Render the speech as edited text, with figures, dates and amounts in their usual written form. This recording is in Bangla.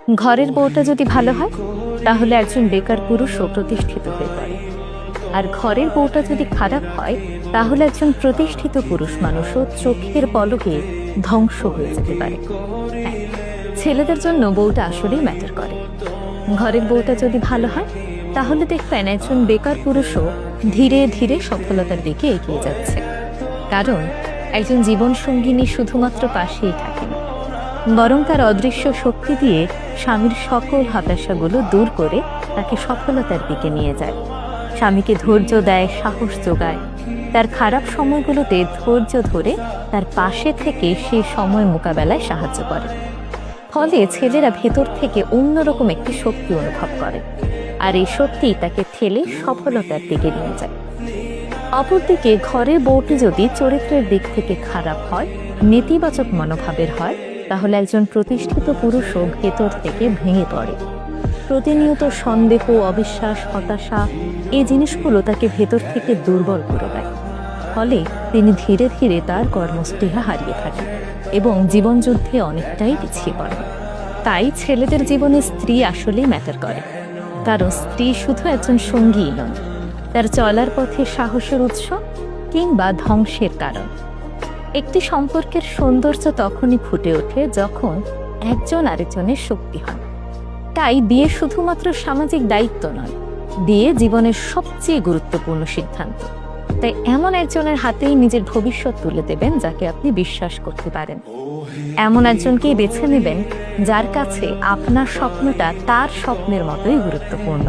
ঘরের বউটা যদি ভালো হয় তাহলে একজন বেকার পুরুষও প্রতিষ্ঠিত হয়ে পড়ে, আর ঘরের বউটা যদি খারাপ হয় তাহলে একজন প্রতিষ্ঠিত পুরুষ মানুষও চোখের পলকে ধ্বংস হয়ে যেতে পারে। হ্যাঁ, ছেলেদের জন্য বউটা আসলেই ম্যাটার করে। ঘরের বউটা যদি ভালো হয় তাহলে দেখবেন একজন বেকার পুরুষও ধীরে ধীরে সফলতার দিকে এগিয়ে যাচ্ছে, কারণ একজন জীবন সঙ্গিনী শুধুমাত্র পাশেই থাকেন, বরং তার অদৃশ্য শক্তি দিয়ে স্বামীর সকল হতাশাগুলো দূর করে তাকে সফলতার দিকে নিয়ে যায়। স্বামীকে ধৈর্য দেয়, সাহস যোগায়, তার খারাপ সময়গুলোতে ধৈর্য ধরে তার পাশে থেকে সেই সময় মোকাবেলায় সাহায্য করে। ফলে ছেলেরা ভেতর থেকে অন্যরকম একটি শক্তি অনুভব করে, আর এই শক্তি তাকে ঠেলে সফলতার দিকে নিয়ে যায়। অপরদিকে ঘরের বউটি যদি চরিত্রের দিক থেকে খারাপ হয়, নেতিবাচক মনোভাবের হয়, তাহলে একজন প্রতিষ্ঠিত পুরুষও ভেতর থেকে ভেঙে পড়ে। প্রতিনিয়ত সন্দেহ, অবিশ্বাস, হতাশা এই জিনিসগুলো তাকে ভেতর থেকে দুর্বল করে দেয়। ফলে তিনি ধীরে ধীরে তার কর্মস্পৃহা হারিয়ে থাকেন এবং জীবনযুদ্ধে অনেকটাই পিছিয়ে পড়েন। তাই ছেলেদের জীবনে স্ত্রী আসলেই ম্যাটার করে, কারণ স্ত্রী শুধু একজন সঙ্গীই নন, তার চলার পথে সাহসের উৎস কিংবা ধ্বংসের কারণ। একটি সম্পর্কের সৌন্দর্য তখনই ফুটে ওঠে যখন একজন আরেকজনের শক্তি হন। তাই বিয়ে শুধুমাত্র সামাজিক দায়িত্ব নয়, বিয়ে জীবনের সবচেয়ে গুরুত্বপূর্ণ সিদ্ধান্ত। তাই এমন একজনের হাতেই নিজের ভবিষ্যৎ তুলে দেবেন যাকে আপনি বিশ্বাস করতে পারেন। এমন একজনকেই বেছে নেবেন যার কাছে আপনার স্বপ্নটা তার স্বপ্নের মতোই গুরুত্বপূর্ণ।